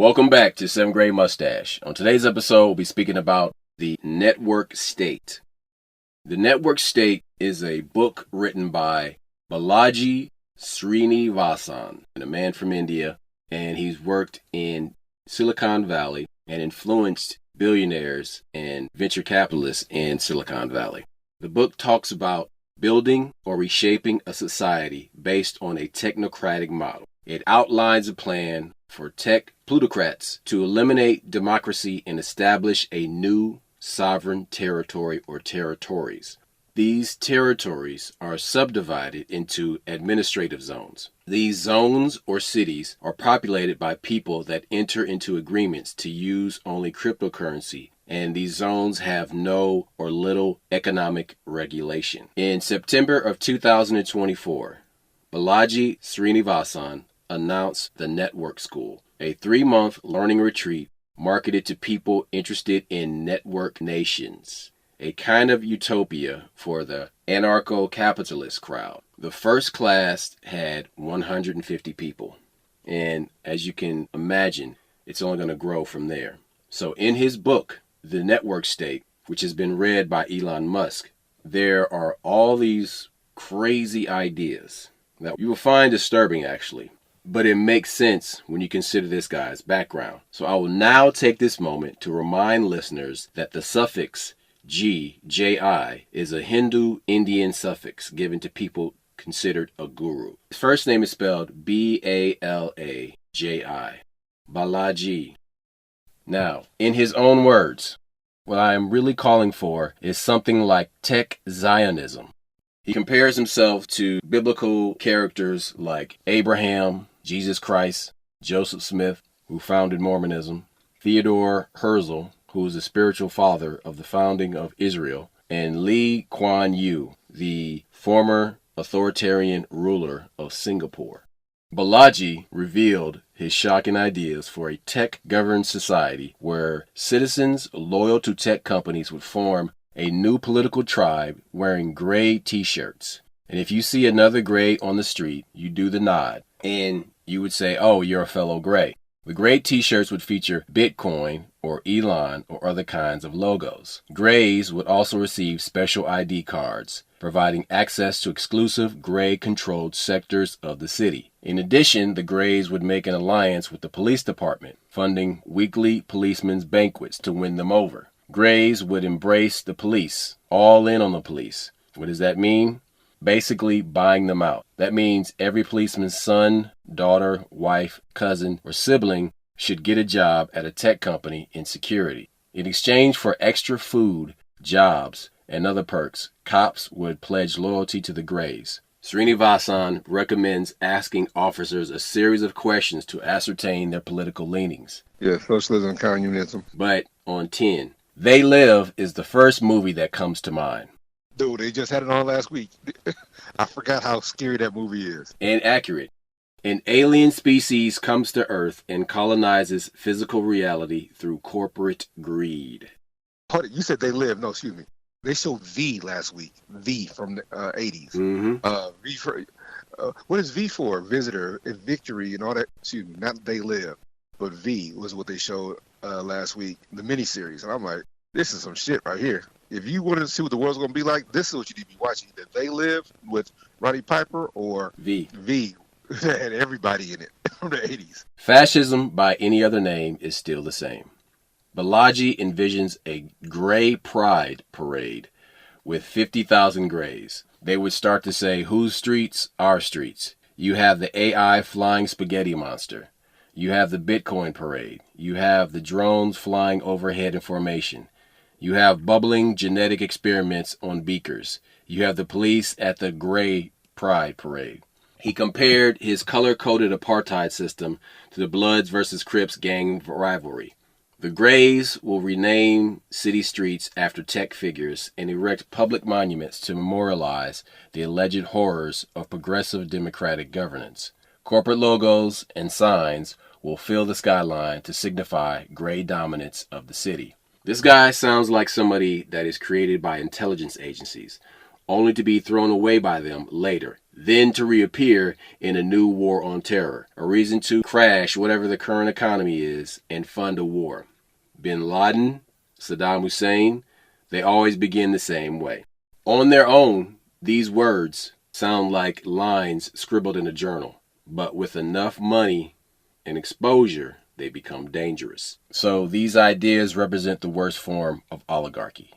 Welcome back to 7th Grade Mustache. On today's episode, we'll be speaking about the network state. The network state is a book written by Balaji Srinivasan, a man from India, and he's worked in Silicon Valley and influenced billionaires and venture capitalists in Silicon Valley. The book talks about building or reshaping a society based on a technocratic model. It outlines a plan for tech plutocrats to eliminate democracy and establish a new sovereign territory or territories. These territories are subdivided into administrative zones. These zones or cities are populated by people that enter into agreements to use only cryptocurrency, and these zones have no or little economic regulation. In September of 2024, Balaji Srinivasan announced the Network School, a 3-month learning retreat marketed to people interested in network nations, a kind of utopia for the anarcho-capitalist crowd. The first class had 150 people, and as you can imagine, it's only going to grow from there. So in his book, The Network State, which has been read by Elon Musk, there are all these crazy ideas that you will find disturbing, actually. But it makes sense when you consider this guy's background. So I will now take this moment to remind listeners that the suffix G-J-I is a Hindu-Indian suffix given to people considered a guru. His first name is spelled B-A-L-A-J-I, Balaji. Now, in his own words, what I am really calling for is something like tech Zionism. He compares himself to biblical characters like Abraham, Jesus Christ, Joseph Smith, who founded Mormonism, Theodore Herzl, who is the spiritual father of the founding of Israel, and Lee Kuan Yew, the former authoritarian ruler of Singapore. Balaji revealed his shocking ideas for a tech-governed society where citizens loyal to tech companies would form a new political tribe wearing gray t-shirts. And if you see another gray on the street, you do the nod, and you would say, oh, you're a fellow gray. The gray t-shirts would feature Bitcoin or Elon or other kinds of logos. Grays would also receive special ID cards, providing access to exclusive gray-controlled sectors of the city. In addition, the Grays would make an alliance with the police department, funding weekly policemen's banquets to win them over. Grays would embrace the police, all in on the police. What does that mean? Basically buying them out. That means every policeman's son, daughter, wife, cousin, or sibling should get a job at a tech company in security. In exchange for extra food, jobs, and other perks, cops would pledge loyalty to the Grays. Srinivasan recommends asking officers a series of questions to ascertain their political leanings. Yeah, socialism and communism. But on 10, They Live is the first movie that comes to mind. Dude, they just had it on last week. I forgot how scary that movie is. And accurate. An alien species comes to Earth and colonizes physical reality through corporate greed. Hold it, you said They Live. No, excuse me. They showed V last week. V from the 80s. Mm-hmm. V for, what is V for? Visitor and Victory and all that. Excuse me, not They Live. But V was what they showed last week, the miniseries. And I'm like, this is some shit right here. If you wanted to see what the world's going to be like, this is what you need to be watching. Either They Live with Roddy Piper or V that had everybody in it from the 80s. Fascism, by any other name, is still the same. Balaji envisions a gray pride parade with 50,000 grays. They would start to say, whose streets? Our streets. You have the AI flying spaghetti monster. You have the Bitcoin parade. You have the drones flying overhead in formation. You have bubbling genetic experiments on beakers. You have the police at the gray pride parade. He compared his color-coded apartheid system to the Bloods versus Crips gang rivalry. The Grays will rename city streets after tech figures and erect public monuments to memorialize the alleged horrors of progressive democratic governance. Corporate logos and signs will fill the skyline to signify gray dominance of the city. This guy sounds like somebody that is created by intelligence agencies, only to be thrown away by them later. then to reappear in a new war on terror, a reason to crash whatever the current economy is and fund a war. Bin Laden, Saddam Hussein, they always begin the same way. On their own, these words sound like lines scribbled in a journal, but with enough money and exposure, they become dangerous. So these ideas represent the worst form of oligarchy.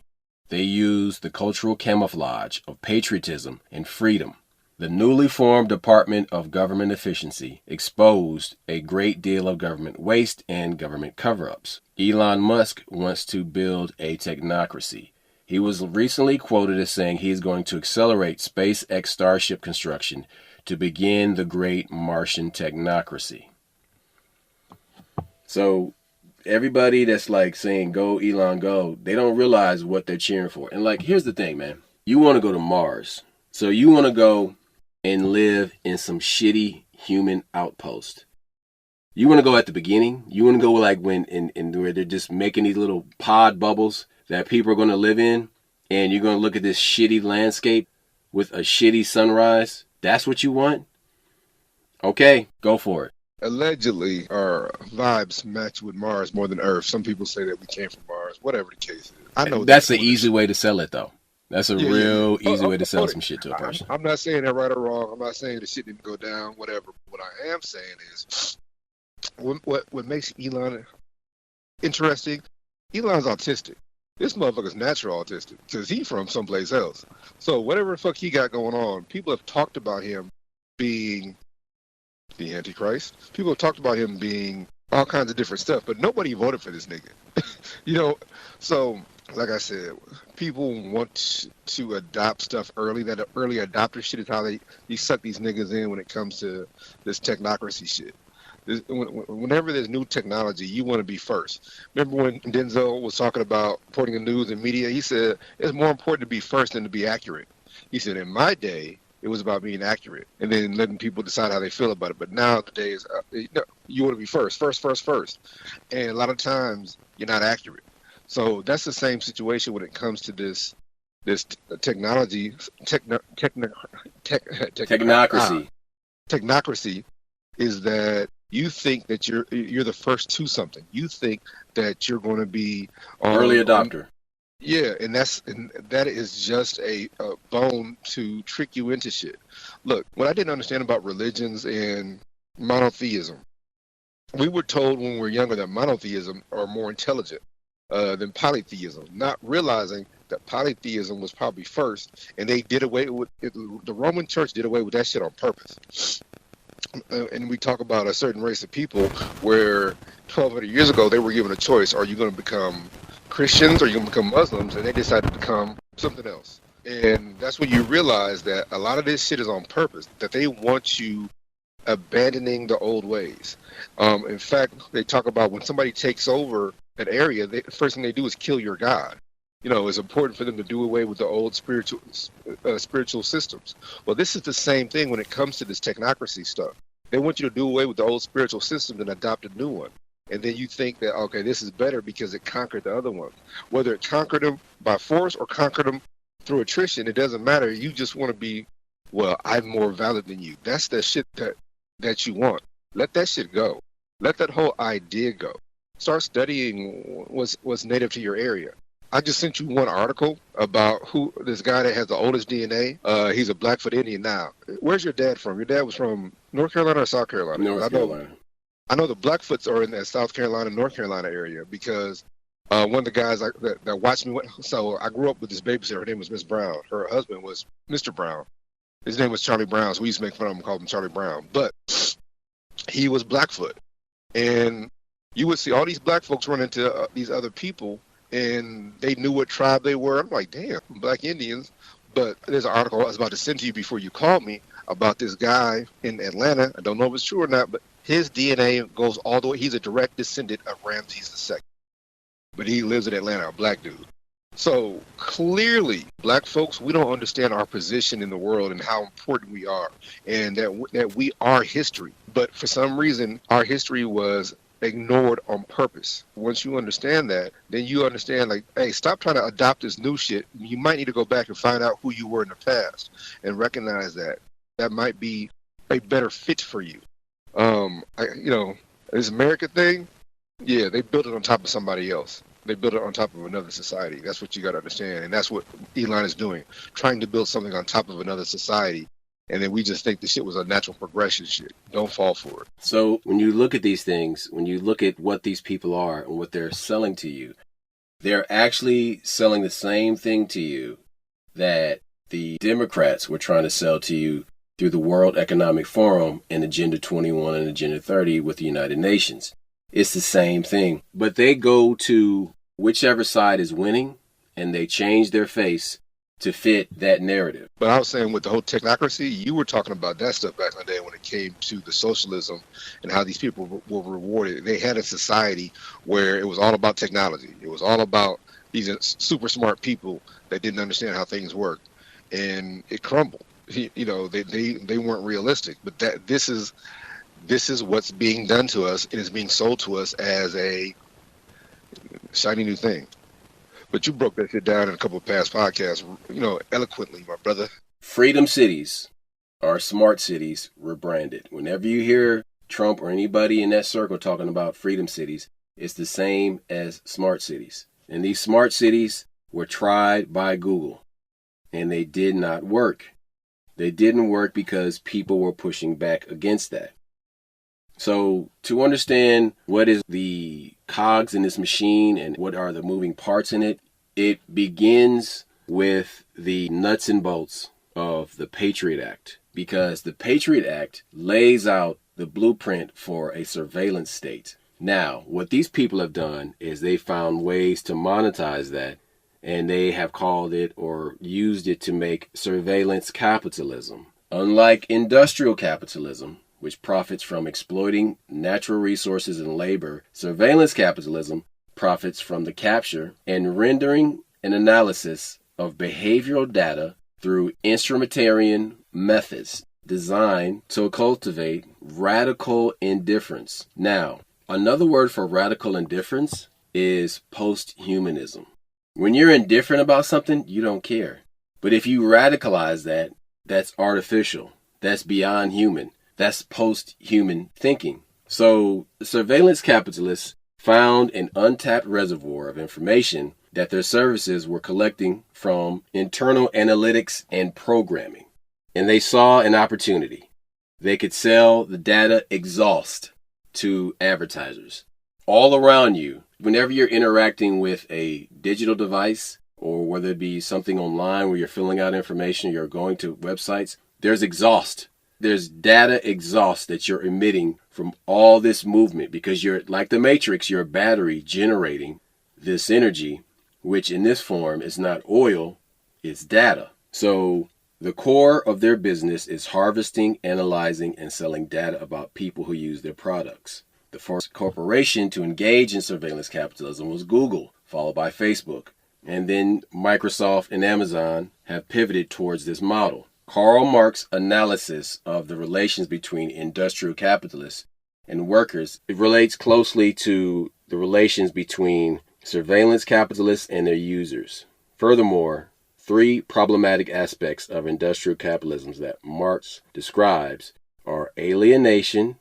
They use the cultural camouflage of patriotism and freedom. The newly formed Department of Government Efficiency exposed a great deal of government waste and government cover-ups. Elon Musk wants to build a technocracy. He was recently quoted as saying he is going to accelerate SpaceX Starship construction to begin the great Martian technocracy. So everybody that's like saying, go Elon, go, they don't realize what they're cheering for. And like, here's the thing, man. You want to go to Mars. So you want to go and live in some shitty human outpost. You want to go at the beginning. You want to go like when in where they're just making these little pod bubbles that people are going to live in. And you're going to look at this shitty landscape with a shitty sunrise. That's what you want? Okay, go for it. Allegedly, our vibes match with Mars more than Earth. Some people say that we came from Mars. Whatever the case is, I know that's the easy way to sell it, though. That's a easy way to sell some shit to a person. I'm not saying that right or wrong. I'm not saying the shit didn't go down. Whatever. What I am saying is, what makes Elon interesting? Elon's autistic. This motherfucker's natural autistic because he's from someplace else. So whatever the fuck he got going on, people have talked about him being the Antichrist. People have talked about him being all kinds of different stuff, but nobody voted for this nigga. So like I said, people want to adopt stuff early. That early adopter shit is how they suck these niggas in when it comes to this technocracy shit. Whenever there's new technology, you want to be first. Remember when Denzel was talking about reporting the news and media? He said it's more important to be first than to be accurate. He said, in my day, it was about being accurate and then letting people decide how they feel about it. But now the day is, you want to be first. And a lot of times, you're not accurate. So that's the same situation when it comes to this technology, technocracy is that you think that you're the first to something. You think that you're going to be early adopter. Yeah, and that is just a bone to trick you into shit. Look, what I didn't understand about religions and monotheism, we were told when we were younger that monotheism are more intelligent than polytheism, not realizing that polytheism was probably first, and they did away with it. The Roman Church did away with that shit on purpose. And we talk about a certain race of people where 1,200 years ago they were given a choice: are you going to become Christians or are you going to become Muslims? And they decided to become something else. And that's when you realize that a lot of this shit is on purpose, that they want you abandoning the old ways. In fact, they talk about when somebody takes over an area, the first thing they do is kill your God. It's important for them to do away with the old spiritual systems. Well, this is the same thing when it comes to this technocracy stuff. They want you to do away with the old spiritual systems and adopt a new one. And then you think that, okay, this is better because it conquered the other one. Whether it conquered them by force or conquered them through attrition, it doesn't matter. You just want to be, well, I'm more valid than you. That's the shit that you want. Let that shit go. Let that whole idea go. Start studying what's native to your area. I just sent you one article about this guy that has the oldest DNA. He's a Blackfoot Indian now. Where's your dad from? Your dad was from North Carolina or South Carolina? North Carolina. I know the Blackfoots are in that South Carolina, North Carolina area because one of the guys that watched me. So I grew up with this babysitter. Her name was Miss Brown. Her husband was Mr. Brown. His name was Charlie Brown. So we used to make fun of him, called him Charlie Brown. But he was Blackfoot, and you would see all these black folks run into these other people. And they knew what tribe they were. I'm like, damn, Black Indians. But there's an article I was about to send to you before you called me about this guy in Atlanta. I don't know if it's true or not, but his DNA goes all the way. He's a direct descendant of Ramses II. But he lives in Atlanta, a black dude. So clearly, black folks, we don't understand our position in the world and how important we are. And that we are history. But for some reason, our history was ignored on purpose. Once you understand that, then you understand, like, hey, stop trying to adopt this new shit. You might need to go back and find out who you were in the past and recognize that that might be a better fit for you. This American thing, yeah, they built it on top of somebody else. They built it on top of another society. That's what you got to understand, and that's what Elon is doing, trying to build something on top of another society. And then we just think the shit was a natural progression shit. Don't fall for it. So when you look at these things, when you look at what these people are and what they're selling to you, they're actually selling the same thing to you that the Democrats were trying to sell to you through the World Economic Forum and Agenda 21 and Agenda 30 with the United Nations. It's the same thing. But they go to whichever side is winning and they change their face to fit that narrative. But I was saying with the whole technocracy, you were talking about that stuff back in the day when it came to the socialism and how these people were rewarded. They had a society where it was all about technology. It was all about these super smart people that didn't understand how things worked, and it crumbled. They weren't realistic. But this is what's being done to us, and is being sold to us as a shiny new thing. But you broke that shit down in a couple of past podcasts, eloquently, my brother. Freedom cities are smart cities rebranded. Whenever you hear Trump or anybody in that circle talking about freedom cities, it's the same as smart cities. And these smart cities were tried by Google, and they did not work. They didn't work because people were pushing back against that. So to understand what is the cogs in this machine and what are the moving parts in it, it begins with the nuts and bolts of the Patriot Act, because the Patriot Act lays out the blueprint for a surveillance state. Now, what these people have done is they found ways to monetize that, and they have called it or used it to make surveillance capitalism. Unlike industrial capitalism, which profits from exploiting natural resources and labor, surveillance capitalism profits from the capture and rendering and analysis of behavioral data through instrumentarian methods designed to cultivate radical indifference. Now, another word for radical indifference is post-humanism. When you're indifferent about something, you don't care. But if you radicalize that, that's artificial. That's beyond human. That's post-human thinking. So surveillance capitalists found an untapped reservoir of information that their services were collecting from internal analytics and programming. And they saw an opportunity. They could sell the data exhaust to advertisers. All around you, whenever you're interacting with a digital device, or whether it be something online where you're filling out information, you're going to websites, there's exhaust. There's data exhaust that you're emitting from all this movement, because you're like the Matrix, you're a battery generating this energy, which in this form is not oil, it's data. So the core of their business is harvesting, analyzing, and selling data about people who use their products. The first corporation to engage in surveillance capitalism was Google, followed by Facebook. And then Microsoft and Amazon have pivoted towards this model. Karl Marx's analysis of the relations between industrial capitalists and workers, it relates closely to the relations between surveillance capitalists and their users. Furthermore, three problematic aspects of industrial capitalism that Marx describes are alienation,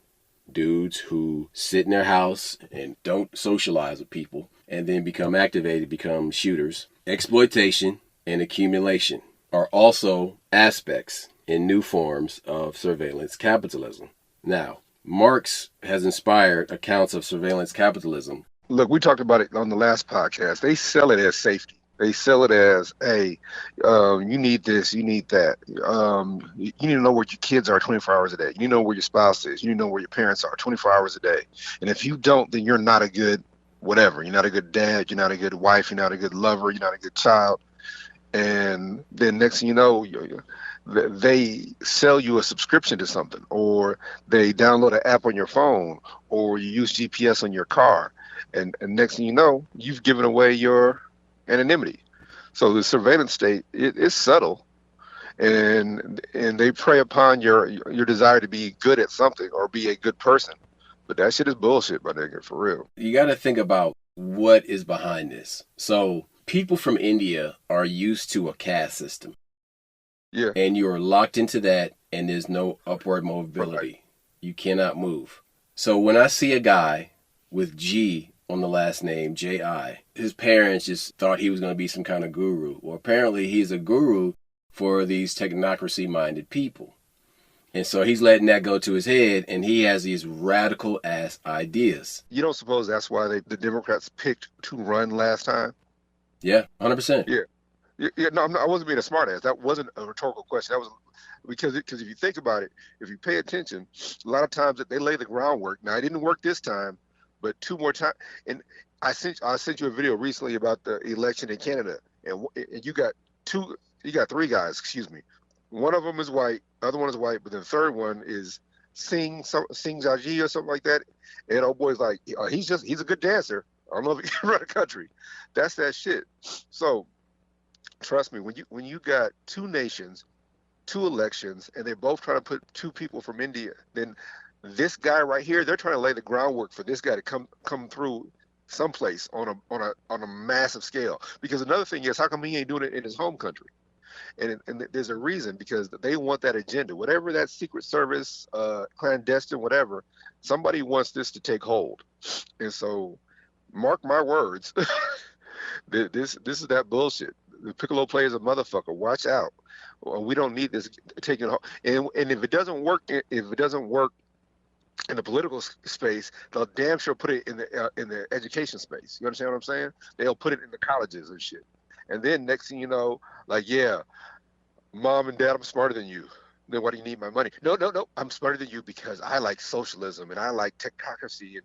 dudes who sit in their house and don't socialize with people and then become activated, become shooters, exploitation, and accumulation are also aspects in new forms of surveillance capitalism. Now, Marx has inspired accounts of surveillance capitalism. Look, we talked about it on the last podcast. They sell it as safety. They sell it as, hey, you need this, you need that. You need to know where your kids are 24 hours a day. You need to know where your spouse is. You need to know where your parents are 24 hours a day. And if you don't, then you're not a good whatever. You're not a good dad. You're not a good wife. You're not a good lover. You're not a good child. And then next thing you know, they sell you a subscription to something, or they download an app on your phone, or you use GPS on your car. And next thing you know, you've given away your anonymity. So the surveillance state is subtle, and they prey upon your desire to be good at something or be a good person. But that shit is bullshit, my nigga, for real. You got to think about what is behind this. So people from India are used to a caste system. Yeah. And you're locked into that and there's no upward mobility. You cannot move. So when I see a guy with G on the last name, J.I., his parents just thought he was going to be some kind of guru. Well, apparently he's a guru for these technocracy-minded people. And so he's letting that go to his head, and he has these radical-ass ideas. You don't suppose that's why the Democrats picked to run last time? Yeah, 100%. Yeah. No, I wasn't being a smartass. That wasn't a rhetorical question. That was because if you think about it, if you pay attention, a lot of times that they lay the groundwork. Now, it didn't work this time, but 2 more times. And I sent you a video recently about the election in Canada, and you got 3 guys. Excuse me. One of them is white, the other one is white, but the third one is Sing Zaji or something like that. And old boy's like, he's a good dancer. I don't know if he can run a country. That's that shit. So trust me, when you got 2 nations, 2 elections, and they're both trying to put 2 people from India, then this guy right here, they're trying to lay the groundwork for this guy to come through someplace on a massive scale. Because another thing is, how come he ain't doing it in his home country? And there's a reason, because they want that agenda, whatever that Secret Service, clandestine, whatever. Somebody wants this to take hold, and so mark my words, this is that bullshit. The Piccolo player is a motherfucker. Watch out. We don't need this taking hold. And if it doesn't work, in the political space, they'll damn sure put it in the education space. You understand what I'm saying? They'll put it in the colleges and shit. And then next thing you know, like, yeah, Mom and Dad, I'm smarter than you. Then why do you need my money? No. I'm smarter than you because I like socialism and I like technocracy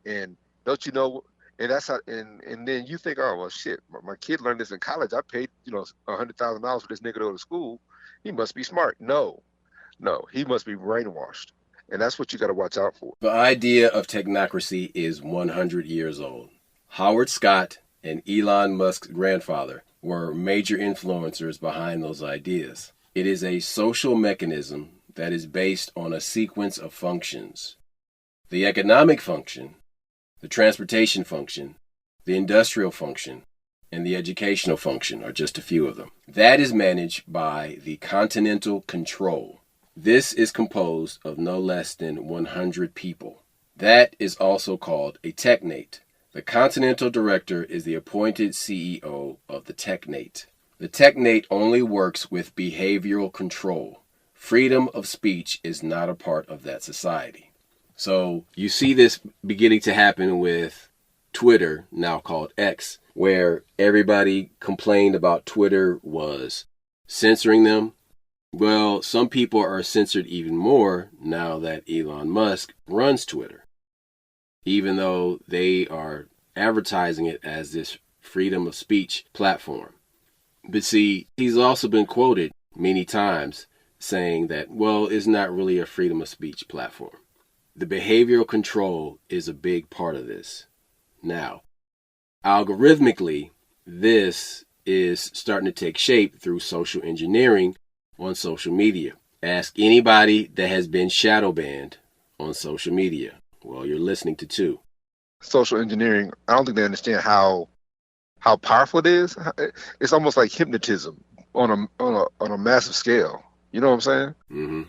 and don't you know? And that's how. And then you think, oh well, shit. My kid learned this in college. I paid $100,000 for this nigga to go to school. He must be smart. No, he must be brainwashed. And that's what you got to watch out for. The idea of technocracy is 100 years old. Howard Scott and Elon Musk's grandfather were major influencers behind those ideas. It is a social mechanism that is based on a sequence of functions. The economic function, the transportation function, the industrial function, and the educational function are just a few of them. That is managed by the Continental Control. This is composed of no less than 100 people. That is also called a technate. The Continental Director is the appointed CEO of the technate. The technate only works with behavioral control. Freedom of speech is not a part of that society. So you see this beginning to happen with Twitter, now called X, where everybody complained about Twitter was censoring them. Well, some people are censored even more now that Elon Musk runs Twitter, even though they are advertising it as this freedom of speech platform. But see, he's also been quoted many times saying that, well, it's not really a freedom of speech platform. The behavioral control is a big part of this. Now, algorithmically, this is starting to take shape through social engineering on social media. Ask anybody that has been shadow banned on social media. Well, you're listening to 2. Social engineering, I don't think they understand how powerful it is. It's almost like hypnotism on a massive scale. You know what I'm saying? Mm-hmm.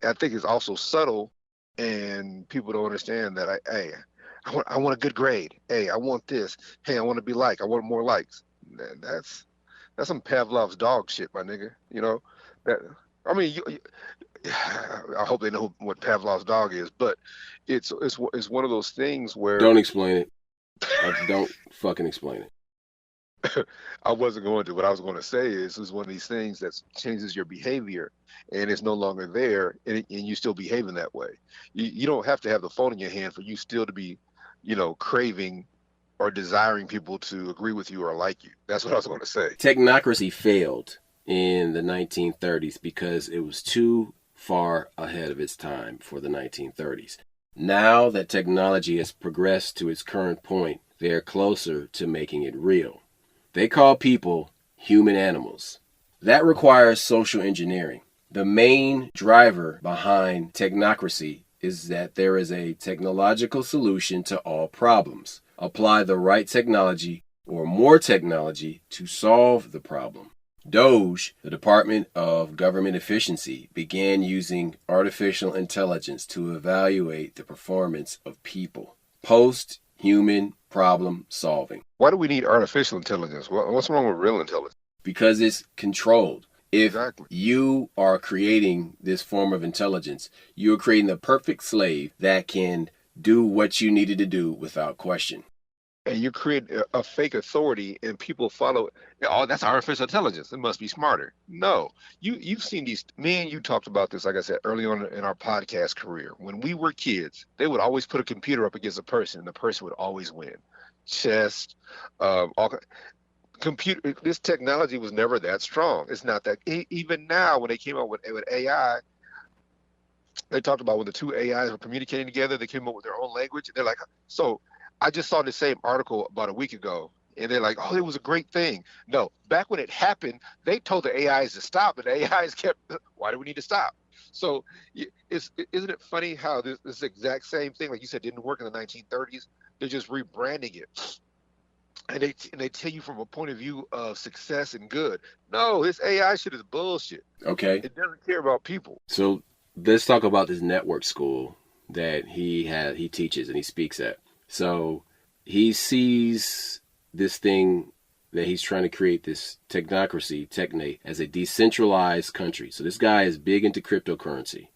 I think it's also subtle, and people don't understand that. I want a good grade. Hey, I want this. Hey, I want to be liked. I want more likes. That's some Pavlov's dog shit, my nigga. You know that. I mean, I hope they know what Pavlov's dog is, but it's one of those things where don't explain it. Don't fucking explain it. I wasn't going to. What I was going to say is one of these things that changes your behavior, and it's no longer there, and you still behaving that way. You don't have to have the phone in your hand for you still to be, craving or desiring people to agree with you or like you. That's what I was going to say. Technocracy failed in the 1930s because it was too far ahead of its time for the 1930s. Now that technology has progressed to its current point, they are closer to making it real. They call people human animals. That requires social engineering. The main driver behind technocracy is that there is a technological solution to all problems. Apply the right technology or more technology to solve the problem. DOGE, the Department of Government Efficiency, began using artificial intelligence to evaluate the performance of people. Post-human problem solving. Why do we need artificial intelligence? What's wrong with real intelligence? Because it's controlled. If Exactly. you are creating this form of intelligence, you're creating the perfect slave that can do what you needed to do without question. And you create a fake authority, and people follow. Oh, that's artificial intelligence. It must be smarter. No, you've seen these. Me and you talked about this, like I said, early on in our podcast career. When we were kids, they would always put a computer up against a person, and the person would always win. Chess, all computer. This technology was never that strong. It's not that. Even now, when they came out with AI, they talked about when the two AIs were communicating together, they came up with their own language. They're like, so I just saw the same article about a week ago, and they're like, oh, it was a great thing. No, back when it happened, they told the AIs to stop, and the AIs kept, why do we need to stop? So isn't it funny how this exact same thing, like you said, didn't work in the 1930s? They're just rebranding it. And they tell you from a point of view of success and good. No, this AI shit is bullshit. Okay. It doesn't care about people. So let's talk about this network school that he teaches and he speaks at. So he sees this thing that he's trying to create, this technocracy, techne, as a decentralized country. So this guy is big into cryptocurrency.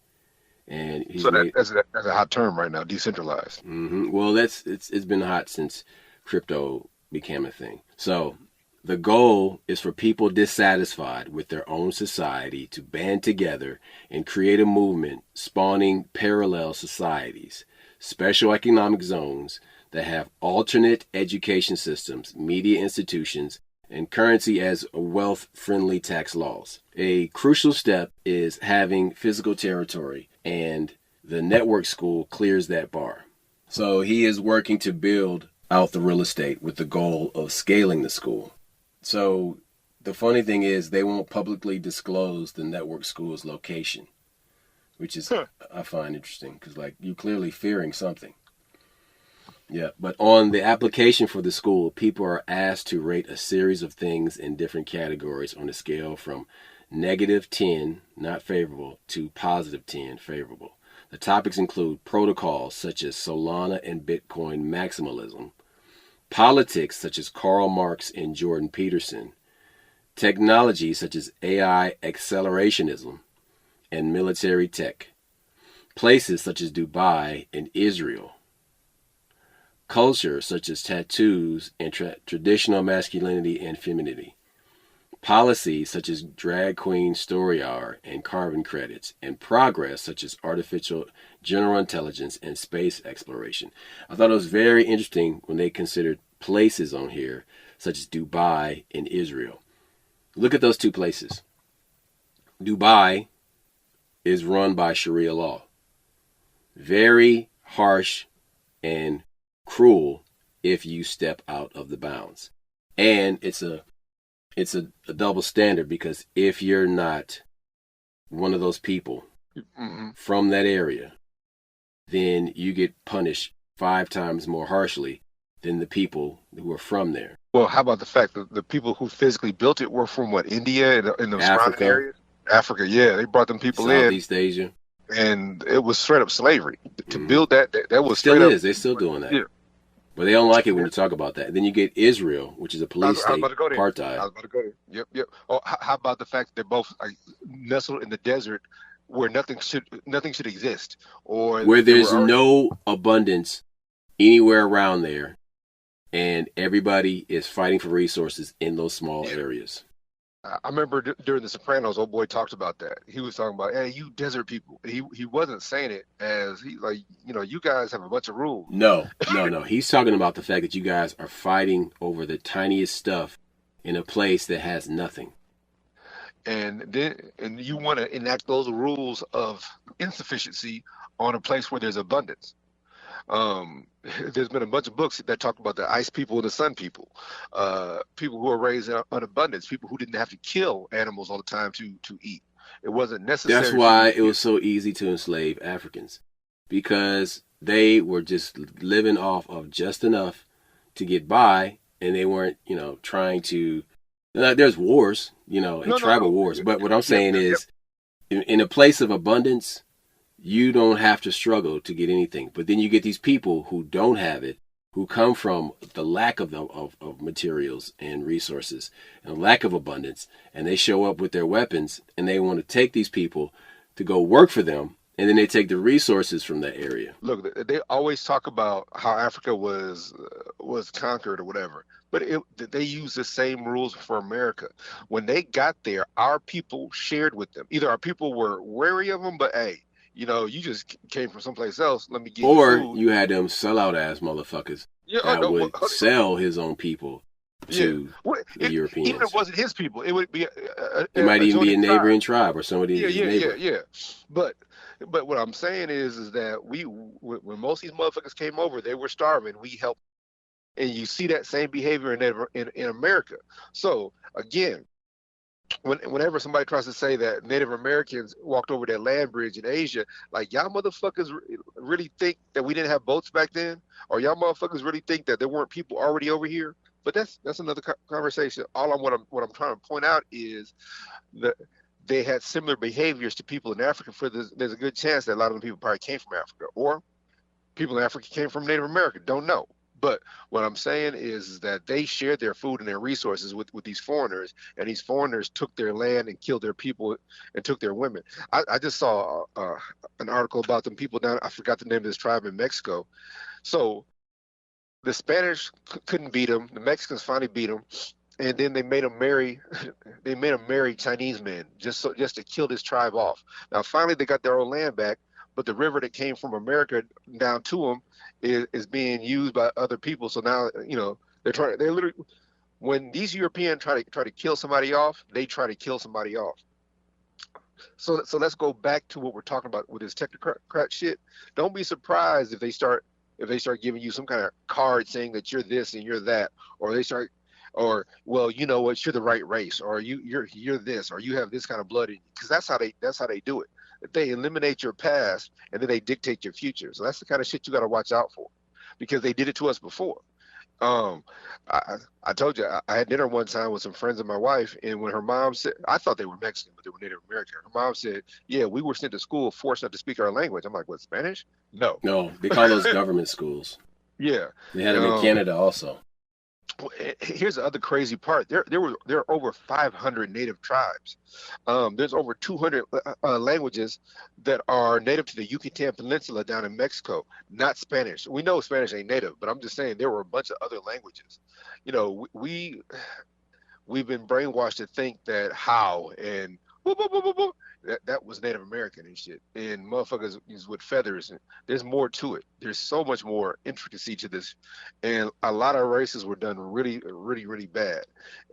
And he's that's a hot term right now, decentralized. Mm-hmm. Well, it's been hot since crypto became a thing. So the goal is for people dissatisfied with their own society to band together and create a movement spawning parallel societies, special economic zones that have alternate education systems, media institutions, and currency as wealth-friendly tax laws. A crucial step is having physical territory, and the network school clears that bar. So he is working to build out the real estate with the goal of scaling the school. So the funny thing is they won't publicly disclose the network school's location, which is I find interesting because like you're clearly fearing something. Yeah, but on the application for the school, people are asked to rate a series of things in different categories on a scale from -10, not favorable, to +10, favorable. The topics include protocols such as Solana and Bitcoin maximalism, politics such as Karl Marx and Jordan Peterson, technology such as AI accelerationism, and military tech, places such as Dubai and Israel, culture such as tattoos and traditional masculinity and femininity, policies such as drag queen story hour and carbon credits, and progress such as artificial general intelligence and space exploration. I thought it was very interesting when they considered places on here such as Dubai and Israel. Look at those two places. Dubai is run by Sharia law. Very harsh and cruel if you step out of the bounds. And it's a double standard because if you're not one of those people from that area, then you get punished 5 times more harshly than the people who are from there. Well, how about the fact that the people who physically built it were from what, India and the surrounding areas? Africa, yeah. They brought them people Southeast Asia. And it was straight up slavery. To build that was still straight is. up. They're still doing that. Yeah. But they don't like it when you talk about that. And then you get Israel, which is a police state, apartheid. I was about to go there. Yep. Oh, how about the fact that they're both nestled in the desert where nothing should exist, or where there's no abundance anywhere around there, and everybody is fighting for resources in those small areas. I remember during The Sopranos, old boy talked about that. He was talking about, hey, you desert people. He wasn't saying it as you guys have a bunch of rules. No. He's talking about the fact that you guys are fighting over the tiniest stuff in a place that has nothing. And you want to enact those rules of insufficiency on a place where there's abundance. There's been a bunch of books that talk about the ice people and the sun people, people who are raised in abundance, people who didn't have to kill animals all the time to eat. It wasn't necessary. That's why it was so easy to enslave Africans, because they were just living off of just enough to get by, and they weren't, trying to. There's wars, and No, no, tribal no. wars. But what I'm Yep, saying yep, yep. is, in a place of abundance, you don't have to struggle to get anything. But then you get these people who don't have it, who come from the lack of materials and resources and lack of abundance, and they show up with their weapons and they want to take these people to go work for them, and then they take the resources from that area. Look, they always talk about how Africa was conquered or whatever, but they use the same rules for America. When they got there, our people shared with them. Either our people were wary of them, but hey, you just came from someplace else. Let me give you Or food. you had them sellout ass motherfuckers Yeah, oh that no, would sell his own people yeah. to Well, the even if it Europeans. wasn't his people, it would be It might even be a adjoining tribe. neighboring tribe or somebody Yeah, his yeah, yeah, neighbor. yeah. But but what I'm saying is that when most of these motherfuckers came over, they were starving. We helped, and you see that same behavior in America. So again, whenever somebody tries to say that Native Americans walked over that land bridge in Asia, like y'all motherfuckers really think that we didn't have boats back then, or y'all motherfuckers really think that there weren't people already over here? But that's another conversation. What I'm trying to point out is that they had similar behaviors to people in Africa. There's a good chance that a lot of the people probably came from Africa, or people in Africa came from Native America. Don't know. But what I'm saying is that they shared their food and their resources with these foreigners, and these foreigners took their land and killed their people and took their women. I just saw an article about them people down. I forgot the name of this tribe in Mexico. So the Spanish couldn't beat them. The Mexicans finally beat them, and then they made them marry. They made them marry Chinese men just to kill this tribe off. Now finally they got their own land back, but the river that came from America down to them is being used by other people. So now they're trying. They literally, when these Europeans try to kill somebody off, they try to kill somebody off. So let's go back to what we're talking about with this technocrat shit. Don't be surprised if they start giving you some kind of card saying that you're this and you're that, or they start, or well, you know what, you're the right race, or you're this, or you have this kind of blood in you, because that's how they do it. They eliminate your past and then they dictate your future. So that's the kind of shit you got to watch out for, because they did it to us before. Um, I told you I had dinner one time with some friends of my wife, and when her mom said, I thought they were Mexican, but they were Native American. Her mom said, "Yeah, we were sent to school forced not to speak our language." I'm like, "What, Spanish?" No. No, they call those government schools. Yeah. They had them in Um, Canada also. Here's the other crazy part. There are over 500 native tribes. There's over 200 languages that are native to the Yucatan Peninsula down in Mexico. Not Spanish. We know Spanish ain't native, but I'm just saying there were a bunch of other languages. We've been brainwashed to think that how and whoop, whoop, whoop, whoop, whoop, that was Native American and shit. And motherfuckers is with feathers. And there's more to it. There's so much more intricacy to this. And a lot of races were done really, really, really bad.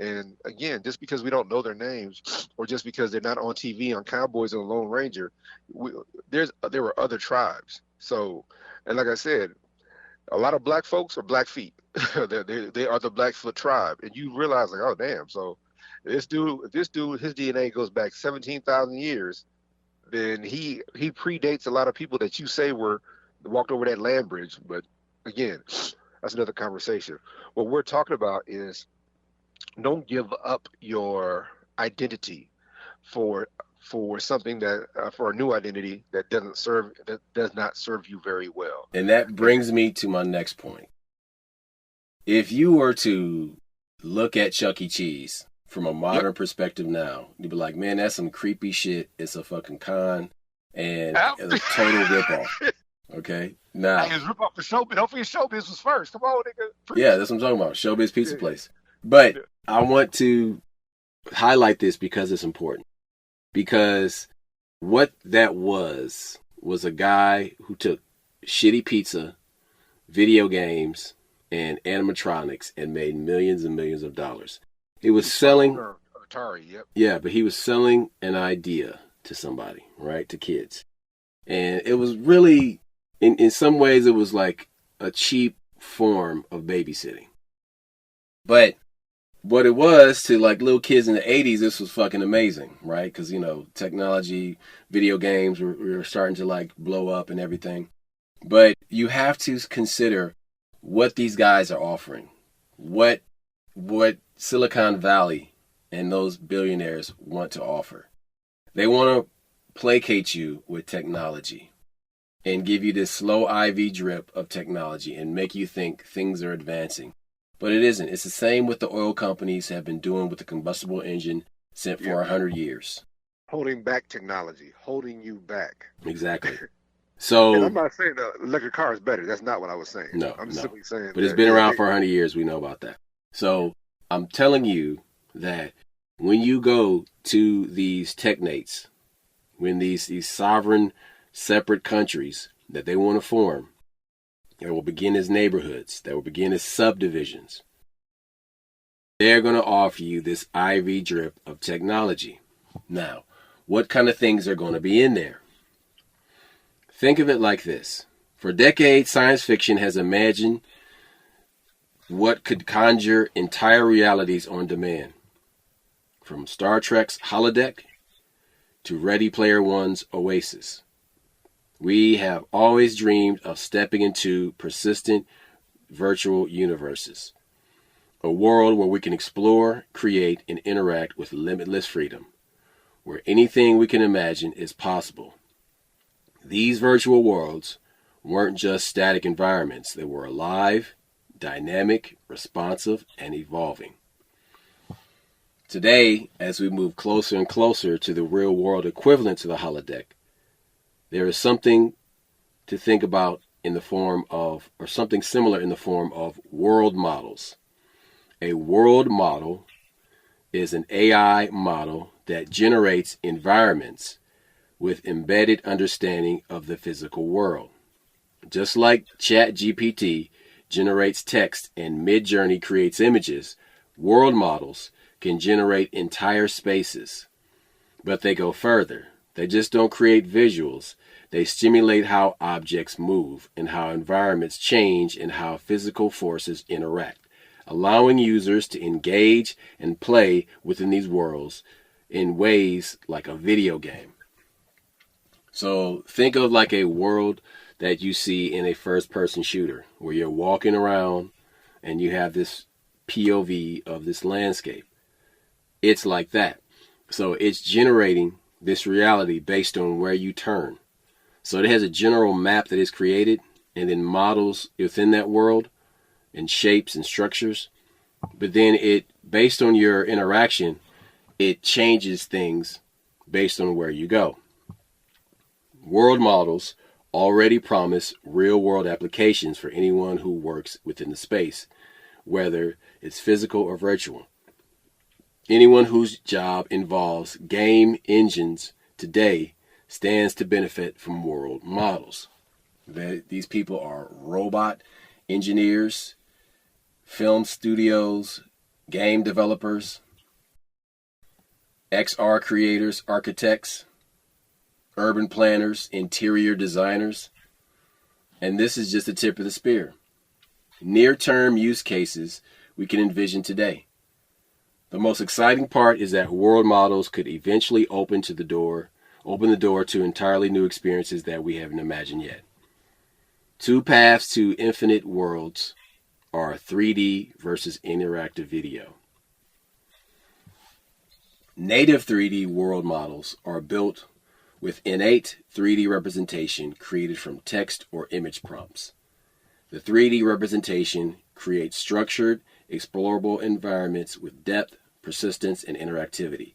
And again, just because we don't know their names, or just because they're not on TV on Cowboys and Lone Ranger, there were other tribes. So, and like I said, a lot of black folks are Blackfeet. They are the Blackfoot tribe, and you realize like, oh damn. So if this dude, his DNA goes back 17,000 years, then he predates a lot of people that you say were walked over that land bridge. But again, that's another conversation. What we're talking about is don't give up your identity for something that for a new identity that does not serve you very well. And that brings me to my next point. If you were to look at Chuck E. Cheese from a modern perspective now, you'd be like, man, that's some creepy shit. It's a fucking con and it's a total ripoff. Okay? Now. Hey, it's rip off for Showbiz. Hopefully Showbiz was first. Come on, nigga. Yeah, that's what I'm talking about. Showbiz Pizza Place. But I want to highlight this because it's important. Because what that was a guy who took shitty pizza, video games, and animatronics and made millions and millions of dollars. He was selling Atari, yep. Yeah, but he was selling an idea to somebody, right? To kids. And it was really, in some ways, it was like a cheap form of babysitting. But what it was to like little kids in the 80s, this was fucking amazing, right? Because, technology, video games were starting to like blow up and everything. But you have to consider what these guys are offering. What Silicon Valley and those billionaires want to offer. They want to placate you with technology and give you this slow IV drip of technology and make you think things are advancing. But it isn't. It's the same with the oil companies have been doing with the combustible engine since for 100 years. Holding back technology, holding you back. Exactly. So, and I'm not saying the electric car is better. That's not what I was saying. No, I'm simply saying. But it's been around for 100 years. We know about that. So I'm telling you that when you go to these technates, when these sovereign, separate countries that they want to form, that will begin as neighborhoods, that will begin as subdivisions, they're going to offer you this IV drip of technology. Now, what kind of things are going to be in there? Think of it like this. For decades, science fiction has imagined what could conjure entire realities on demand. From Star Trek's holodeck to Ready Player One's Oasis. We have always dreamed of stepping into persistent virtual universes. A world where we can explore, create, and interact with limitless freedom. Where anything we can imagine is possible. These virtual worlds weren't just static environments. They were alive, dynamic, responsive, and evolving. Today, as we move closer and closer to the real-world equivalent to the holodeck, there is something to think about in the form of, or something similar in the form of world models. A world model is an AI model that generates environments with embedded understanding of the physical world. Just like ChatGPT generates text and Midjourney creates images, world models can generate entire spaces. But they go further. They just don't create visuals. They stimulate how objects move and how environments change and how physical forces interact, allowing users to engage and play within these worlds in ways like a video game. So think of like a world that you see in a first-person shooter where you're walking around and you have this POV of this landscape. It's like that. So it's generating this reality based on where you turn. So it has a general map that is created and then models within that world and shapes and structures. But then it, based on your interaction, it changes things based on where you go. World models already promise real-world applications for anyone who works within the space, whether it's physical or virtual. Anyone whose job involves game engines today stands to benefit from world models. These people are robot engineers, film studios, game developers, XR creators, architects, urban planners, interior designers, and this is just the tip of the spear. Near-term use cases we can envision today. The most exciting part is that world models could eventually open the door to entirely new experiences that we haven't imagined yet. Two paths to infinite worlds are 3D versus interactive video. Native 3D world models are built with innate 3D representation created from text or image prompts. The 3D representation creates structured, explorable environments with depth, persistence, and interactivity.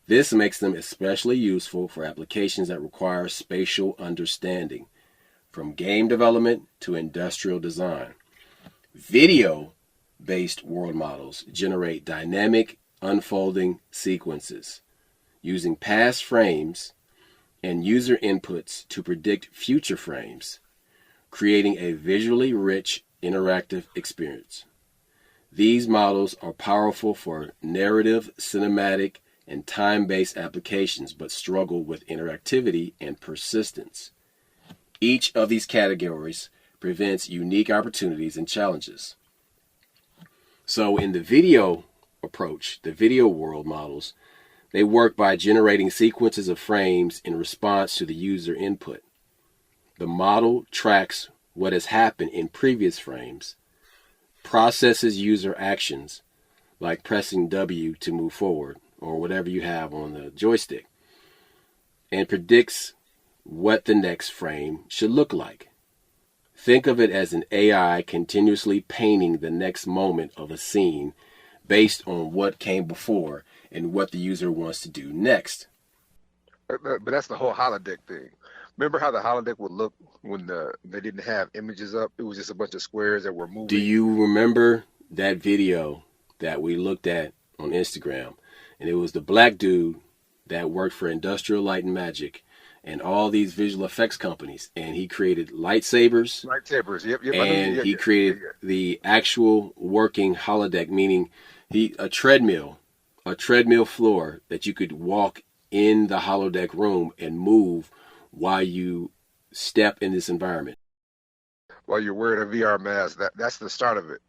This makes them especially useful for applications that require spatial understanding, from game development to industrial design. Video-based world models generate dynamic, unfolding sequences, using past frames and user inputs to predict future frames, creating a visually rich, interactive experience. These models are powerful for narrative, cinematic, and time-based applications, but struggle with interactivity and persistence. Each of these categories presents unique opportunities and challenges. So in the video approach, the video world models, they work by generating sequences of frames in response to the user input. The model tracks what has happened in previous frames, processes user actions, like pressing W to move forward or whatever you have on the joystick, and predicts what the next frame should look like. Think of it as an AI continuously painting the next moment of a scene based on what came before and what the user wants to do next. But that's the whole holodeck thing. Remember how the holodeck would look when they didn't have images up? It was just a bunch of squares that were Do moving. you remember that video that we looked at on Instagram? And it was the black dude that worked for Industrial Light and Magic and all these visual effects companies, and he created lightsabers. Lightsabers, yep. And he created the actual working holodeck, meaning a treadmill floor that you could walk in the holodeck room and move while you step in this environment. While you're wearing a VR mask, that's the start of it.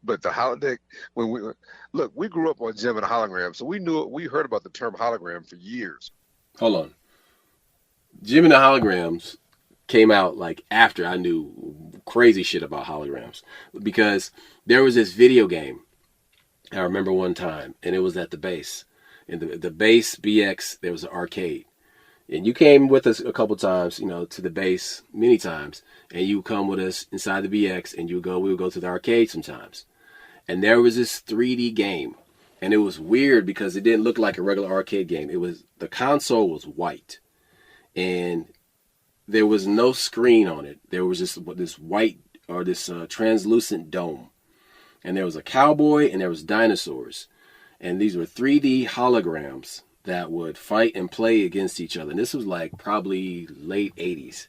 But the holodeck, we grew up on Gem and Hologram, so we heard about the term hologram for years. Hold on. Jim and the Holograms came out like after I knew crazy shit about holograms, because there was this video game I remember one time, and it was at the base. In the base BX, there was an arcade. And you came with us a couple times, to the base many times, and you would come with us inside the BX, and we would go to the arcade sometimes. And there was this 3D game, and it was weird because it didn't look like a regular arcade game. The console was white, and there was no screen on it. There was just this white or this translucent dome, and there was a cowboy and there was dinosaurs, and these were 3D holograms that would fight and play against each other. And this was like probably late 80s.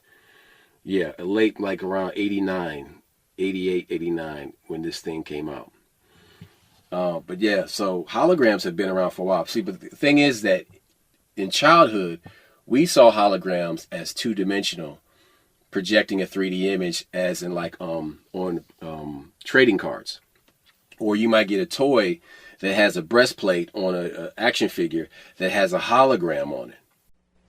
Yeah, late, like around 89, 88, 89 when this thing came out. But yeah, so holograms have been around for a while. See, but the thing is that in childhood, we saw holograms as two-dimensional, projecting a 3D image, as in like on trading cards. Or you might get a toy that has a breastplate on an action figure that has a hologram on it.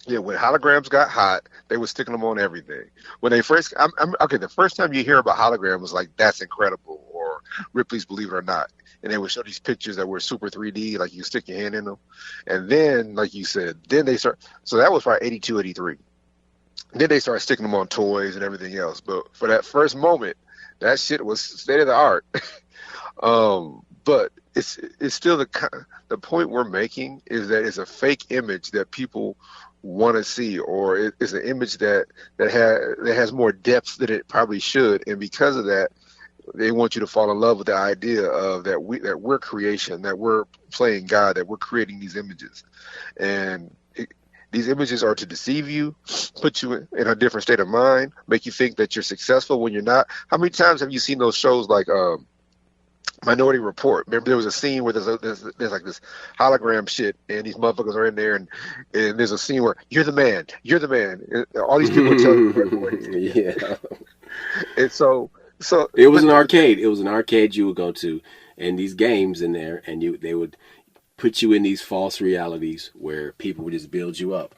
Yeah, when holograms got hot, they were sticking them on everything. When they first, the first time you hear about hologram was like, that's incredible, or Ripley's Believe It or Not. And they would show these pictures that were super 3D, like you stick your hand in them. And then, like you said, then they start, so that was probably 82, 83. Then they started sticking them on toys and everything else. But for that first moment, that shit was state of the art. But it's still the point we're making is that it's a fake image that people want to see, or it's an image that has more depth than it probably should, and because of that, they want you to fall in love with the idea of that we're creation, that we're playing God, that we're creating these images, and these images are to deceive you, put you in a different state of mind, make you think that you're successful when you're not. How many times have you seen those shows like Minority Report? Remember there was a scene where there's like this hologram shit, and these motherfuckers are in there, and there's a scene where you're the man, and all these people tell you. Yeah. And so it was an arcade. It was an arcade you would go to, and these games in there, and they would put you in these false realities where people would just build you up.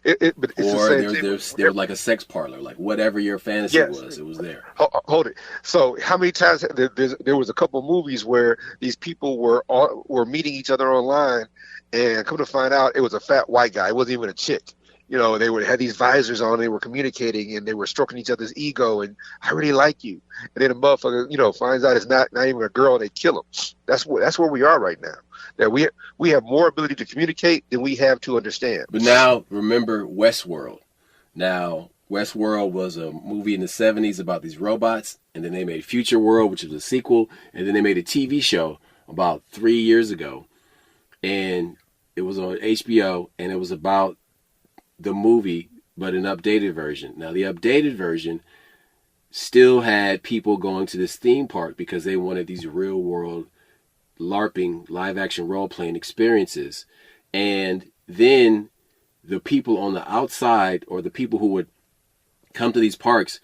But it's or the same there's like a sex parlor, like whatever your fantasy was, it was there. Hold it. So how many times there was a couple movies where these people were meeting each other online, and come to find out it was a fat white guy. It wasn't even a chick. They had these visors on. They were communicating, and they were stroking each other's ego. And I really like you. And then a motherfucker, finds out it's not even a girl. And they kill him. That's where we are right now. That we have more ability to communicate than we have to understand. But now remember Westworld. Now Westworld was a movie in the 70s about these robots, and then they made Future World, which was a sequel, and then they made a TV show about 3 years ago, and it was on HBO, and it was about the movie, but an updated version. Now, the updated version still had people going to this theme park because they wanted these real-world LARPing, live-action role-playing experiences. And then the people on the outside, or the people who would come to these parks,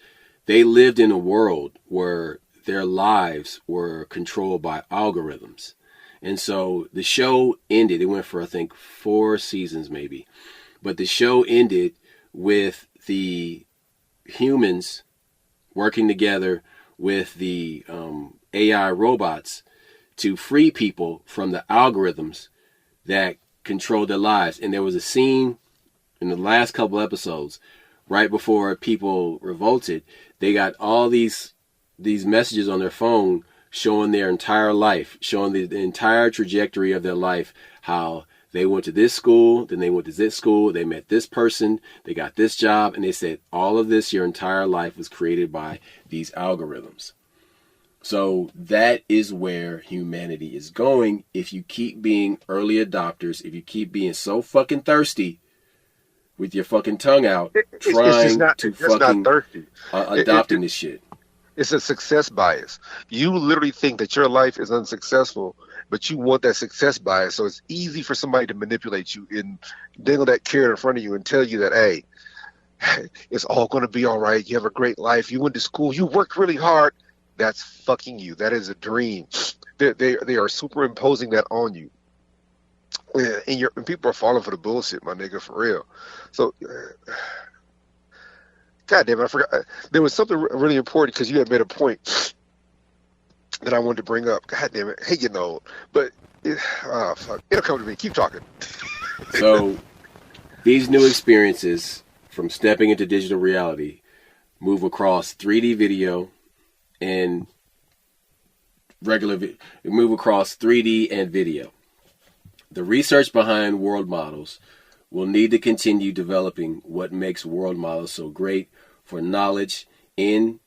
they lived in a world where their lives were controlled by algorithms. And so the show ended. It went for, I think, 4 seasons maybe. But the show ended with the humans working together with the AI robots to free people from the algorithms that control their lives. And there was a scene in the last couple episodes, right before people revolted, they got all these messages on their phone showing their entire life, showing the entire trajectory of their life, how they went to this school, then they went to this school, they met this person, they got this job, and they said all of this, your entire life was created by these algorithms. So that is where humanity is going if you keep being early adopters, if you keep being so fucking thirsty with your fucking tongue out, adopting this shit. It's a success bias. You literally think that your life is unsuccessful, but you want that success bias. So it's easy for somebody to manipulate you and dangle that carrot in front of you and tell you that, hey, it's all going to be all right. You have a great life. You went to school. You worked really hard. That's fucking you. That is a dream. They are superimposing that on you. And people are falling for the bullshit, my nigga, for real. So, God damn it, I forgot. There was something really important because you had made a point that I wanted to bring up. God damn it. Hey, you know, but, fuck. It'll come to me. Keep talking. So, these new experiences from stepping into digital reality move across 3D video and move across 3D and video. The research behind world models will need to continue developing what makes world models so great for knowledge in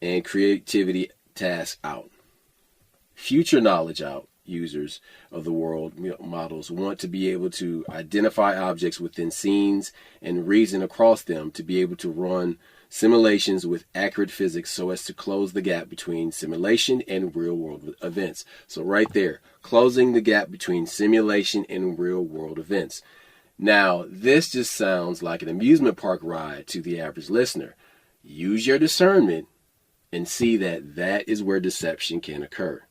and creativity tasks out. Future knowledge out users of the world models want to be able to identify objects within scenes and reason across them, to be able to run simulations with accurate physics so as to close the gap between simulation and real world events. So right there, closing the gap between simulation and real world events. Now, this just sounds like an amusement park ride to the average listener. Use your discernment and see that that is where deception can occur.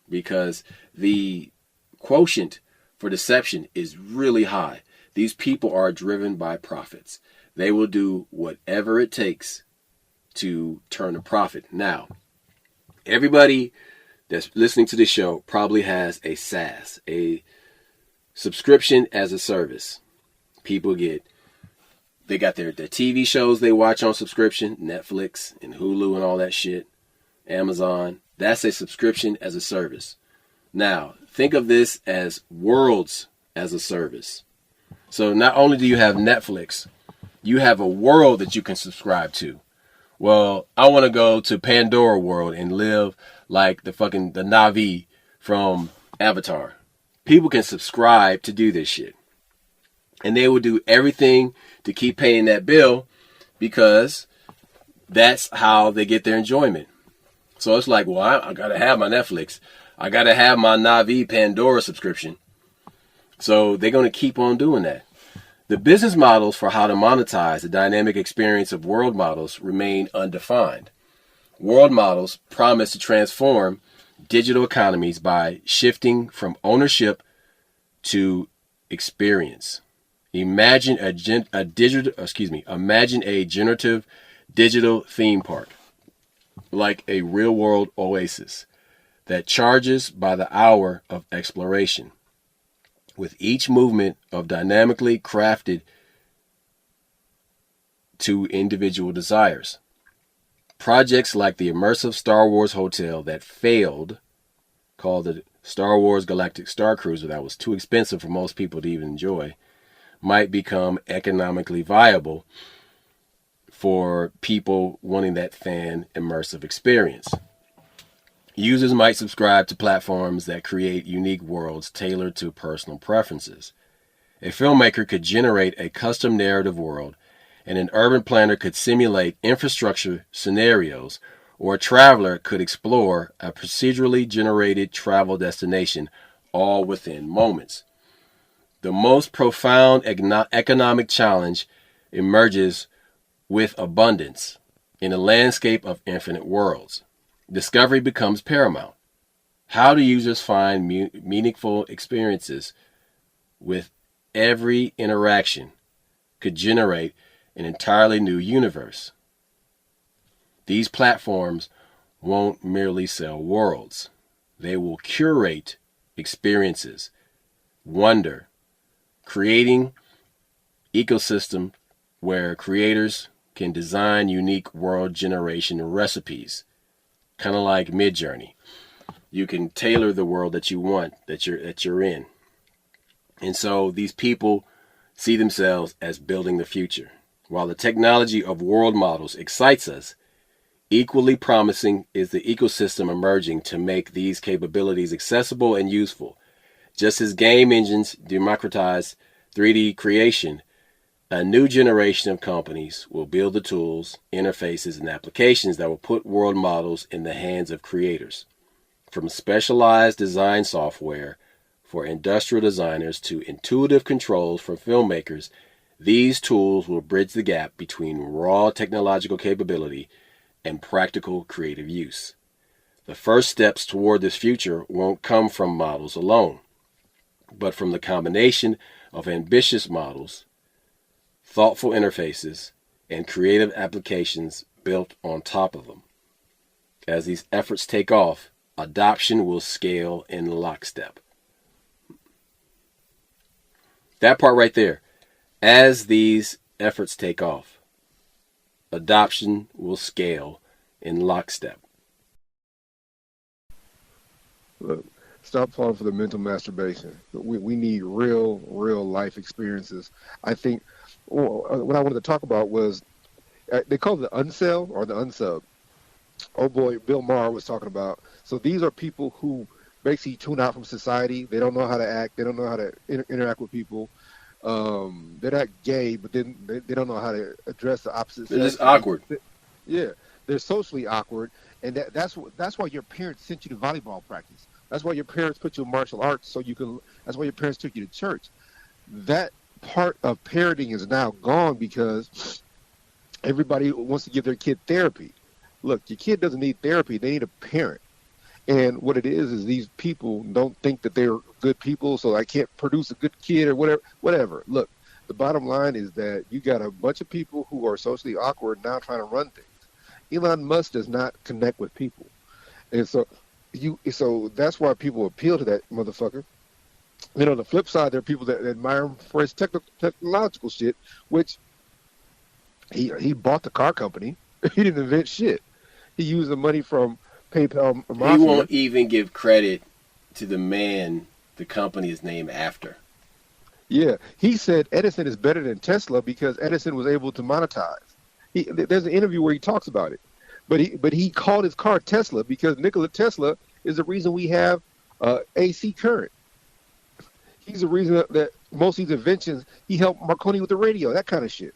Because the quotient for deception is really high. These people are driven by profits. They will do whatever it takes to turn a profit. Now, everybody that's listening to this show probably has a SaaS, a subscription as a service. People they got their TV shows they watch on subscription, Netflix and Hulu and all that shit, Amazon. That's a subscription as a service. Now, think of this as worlds as a service. So not only do you have Netflix, you have a world that you can subscribe to. Well, I want to go to Pandora World and live like the Na'vi from Avatar. People can subscribe to do this shit. And they will do everything to keep paying that bill because that's how they get their enjoyment. So it's like, well, I got to have my Netflix. I got to have my Na'vi Pandora subscription. So they're going to keep on doing that. The business models for how to monetize the dynamic experience of world models remain undefined. World models promise to transform digital economies by shifting from ownership to experience. Imagine a generative digital theme park, like a real-world oasis that charges by the hour of exploration, with each movement of dynamically crafted to individual desires. Projects like the immersive Star Wars hotel that failed, called the Star Wars Galactic Star Cruiser, that was too expensive for most people to even enjoy, might become economically viable for people wanting that fan immersive experience. Users might subscribe to platforms that create unique worlds tailored to personal preferences. A filmmaker could generate a custom narrative world, and an urban planner could simulate infrastructure scenarios, or a traveler could explore a procedurally generated travel destination, all within moments. The most profound economic challenge emerges with abundance in a landscape of infinite worlds. Discovery becomes paramount. How do users find meaningful experiences with every interaction could generate an entirely new universe? These platforms won't merely sell worlds. They will curate experiences, wonder, creating ecosystem where creators can design unique world generation recipes, kind of like Midjourney. You can tailor the world that you want, that you're in. And so these people see themselves as building the future. While the technology of world models excites us, equally promising is the ecosystem emerging to make these capabilities accessible and useful. Just as game engines democratize 3D creation, a new generation of companies will build the tools, interfaces, and applications that will put world models in the hands of creators. From specialized design software for industrial designers to intuitive controls for filmmakers, these tools will bridge the gap between raw technological capability and practical creative use. The first steps toward this future won't come from models alone, but from the combination of ambitious models, thoughtful interfaces, and creative applications built on top of them. As these efforts take off, adoption will scale in lockstep. That part right there. As these efforts take off, adoption will scale in lockstep. Look, stop falling for the mental masturbation. We need real life experiences. I think what I wanted to talk about was they call it the unsell or the unsub. Oh boy, Bill Maher was talking about. So these are people who basically tune out from society. They don't know how to act. They don't know how to interact with people. They're not gay, but then they don't know how to address the opposite They're sex. just awkward. Yeah, they're socially awkward, and that's why your parents sent you to volleyball practice. That's why your parents put you in martial arts so you can. That's why your parents took you to church. That part of parenting is now gone because everybody wants to give their kid therapy. Look, your kid doesn't need therapy; they need a parent. And what it is these people don't think that they're good people, so I can't produce a good kid or whatever. Whatever. Look, the bottom line is that you got a bunch of people who are socially awkward now trying to run things. Elon Musk does not connect with people, and so that's why people appeal to that motherfucker. And on the flip side, there are people that admire him for his technological shit, which he bought the car company. He didn't invent shit. He used the money from PayPal He Mafia. won't even give credit to the man the company is named after. Yeah, he said Edison is better than Tesla because Edison was able to monetize. There's an interview where he talks about it, but he called his car Tesla because Nikola Tesla is the reason we have AC current. He's the reason that most of these inventions. He helped Marconi with the radio, that kind of shit.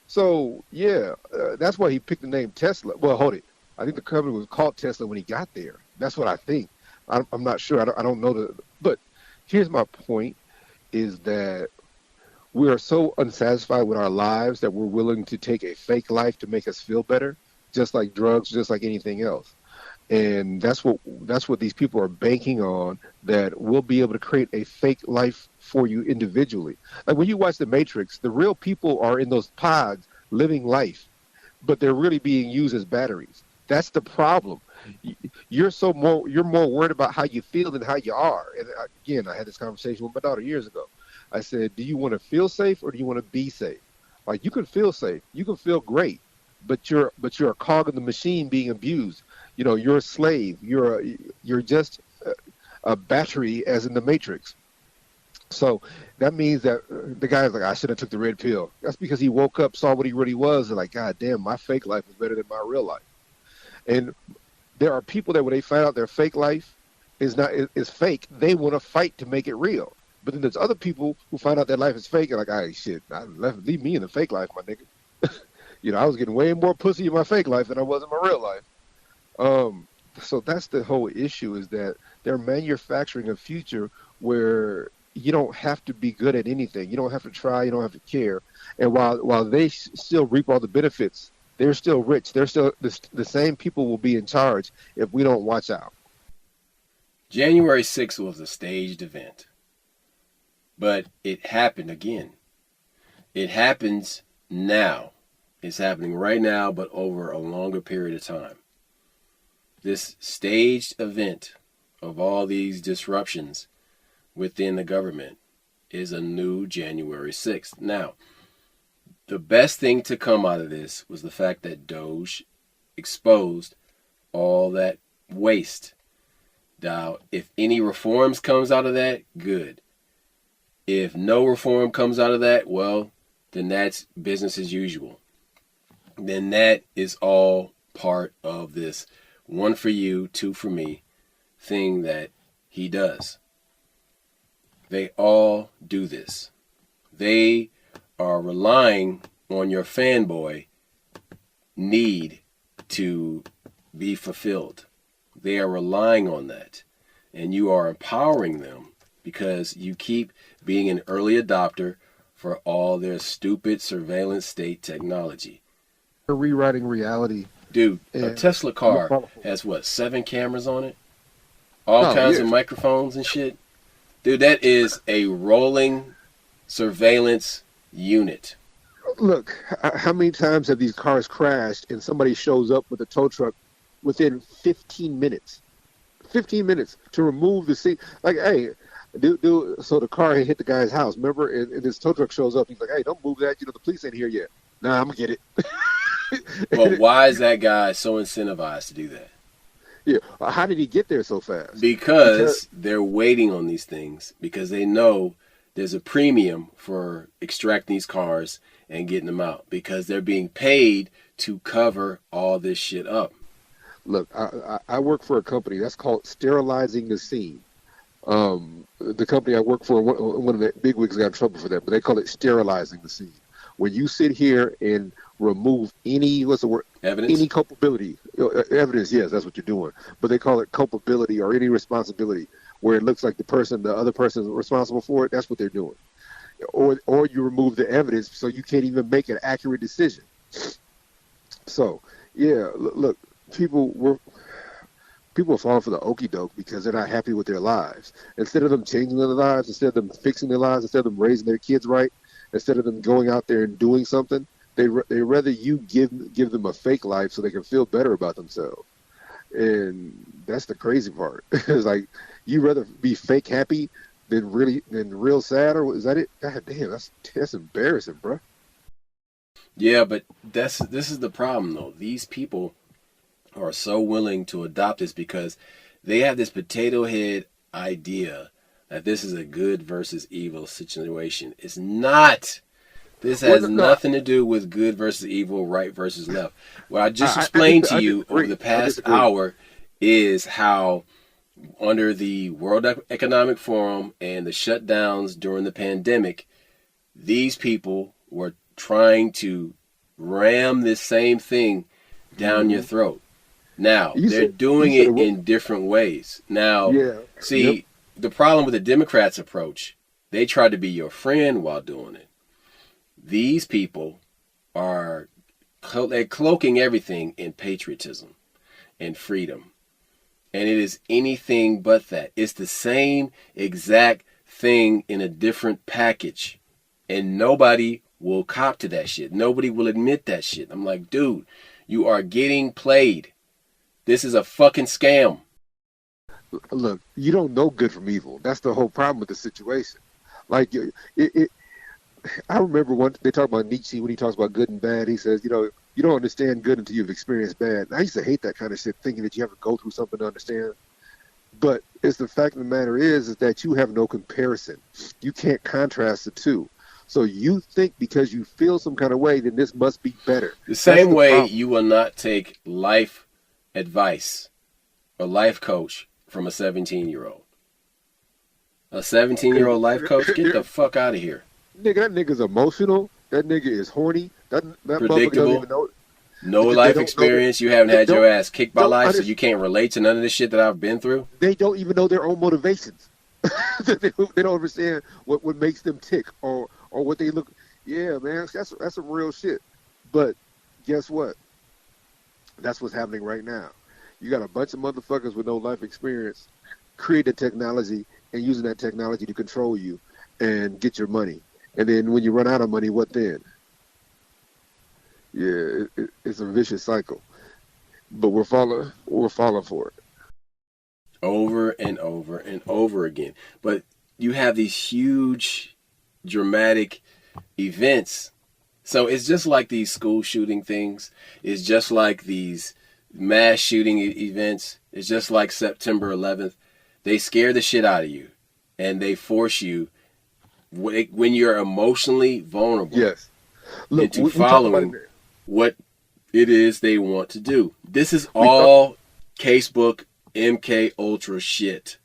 So yeah, that's why he picked the name Tesla. Well, hold it. I think the company was called Tesla when he got there. That's what I think. I'm not sure. I don't know but here's my point: is that we are so unsatisfied with our lives that we're willing to take a fake life to make us feel better, just like drugs, just like anything else. And that's what these people are banking on, that we'll be able to create a fake life for you individually. Like when you watch The Matrix, the real people are in those pods living life, but they're really being used as batteries. That's the problem. You're more worried about how you feel than how you are. And again, I had this conversation with my daughter years ago. I said, do you want to feel safe or do you want to be safe? Like, you can feel safe, you can feel great, but you're a cog in the machine being abused. You're a slave. You're just a battery, as in the Matrix. So that means that the guy's like, I should have took the red pill. That's because he woke up, saw what he really was, and like, God damn, my fake life is better than my real life. And there are people that when they find out their fake life is fake, they want to fight to make it real. But then there's other people who find out their life is fake and like, ah, shit, leave me in the fake life, my nigga. I was getting way more pussy in my fake life than I was in my real life. So that's the whole issue, is that they're manufacturing a future where you don't have to be good at anything. You don't have to try. You don't have to care. And while they still reap all the benefits, they're still rich. They're still the same people will be in charge if we don't watch out. January 6th was a staged event, but it happened again. It happens now. It's happening right now, but over a longer period of time. this staged event of all these disruptions within the government is a new January 6th. Now, the best thing to come out of this was the fact that Doge exposed all that waste. Now, if any reforms comes out of that, good. If no reform comes out of that, well, then that's business as usual. Then that is all part of this one for you, two for me thing that he does. They all do this. They are relying on your fanboy need to be fulfilled. They are relying on that. And you are empowering them because you keep being an early adopter for all their stupid surveillance state technology. They're rewriting reality. Dude, a Tesla car has what, 7 cameras on it? All kinds of microphones and shit. Dude, that is a rolling surveillance unit. Look, how many times have these cars crashed and somebody shows up with a tow truck within 15 minutes? 15 minutes to remove the seat. Like, hey, so the car hit the guy's house, remember? And this tow truck shows up. He's like, hey, don't move that. The police ain't here yet. Nah, I'm going to get it. But why is that guy so incentivized to do that? Yeah, how did he get there so fast? Because they're waiting on these things because they know there's a premium for extracting these cars and getting them out because they're being paid to cover all this shit up. Look, I work for a company that's called Sterilizing the Scene. The company I work for, one of the bigwigs got in trouble for that, but they call it Sterilizing the Scene. When you sit here and remove any, what's the word? Evidence? Any culpability. Evidence, yes, that's what you're doing. But they call it culpability or any responsibility where it looks like the other person is responsible for it. That's what they're doing. Or you remove the evidence so you can't even make an accurate decision. So, yeah, look, people are falling for the okie doke because they're not happy with their lives. Instead of them changing their lives, instead of them fixing their lives, instead of them raising their kids right, instead of them going out there and doing something, they rather you give them a fake life so they can feel better about themselves. And that's the crazy part. It's like you rather be fake happy than real sad, or is that it? God damn, that's embarrassing, bro. Yeah, but this is the problem though. These people are so willing to adopt this because they have this potato head idea that this is a good versus evil situation. It's not. This has nothing to do with good versus evil, right versus left. What I just explained to you over the past hour is how under the World Economic Forum and the shutdowns during the pandemic, these people were trying to ram this same thing down your throat. Now, they're doing it in different ways. Now, the problem with the Democrats' approach, they try to be your friend while doing it. These people they're cloaking everything in patriotism and freedom. And it is anything but that. It's the same exact thing in a different package. And nobody will cop to that shit. Nobody will admit that shit. I'm like, dude, you are getting played. This is a fucking scam. Look, you don't know good from evil. That's the whole problem with the situation. Like, I remember they talk about Nietzsche when he talks about good and bad. He says, you don't understand good until you've experienced bad. And I used to hate that kind of shit, thinking that you have to go through something to understand. But it's the fact of the matter is that you have no comparison. You can't contrast the two. So you think because you feel some kind of way, then this must be better. The same way you will not take life advice or life coach from a 17-year-old. A 17-year-old life coach? Get the fuck out of here. Nigga, that nigga's emotional. That nigga is horny. That predictable. Doesn't even know. No life experience. You haven't had your ass kicked by life, so you can't relate to none of this shit that I've been through. They don't even know their own motivations. They don't understand what makes them tick or what they look. Yeah, man, that's some real shit. But guess what? That's what's happening right now. You got a bunch of motherfuckers with no life experience creating technology and using that technology to control you and get your money. And then when you run out of money, what then? Yeah, it's a vicious cycle. but we're falling for it. Over and over and over again. But you have these huge, dramatic events. So it's just like these school shooting things. It's just like these mass shooting events. It's just like September 11th. They scare the shit out of you, and they force you when you're emotionally vulnerable Yes. Look, into we talk about following it. what it is they want to do. This is We talk, all casebook MK Ultra shit.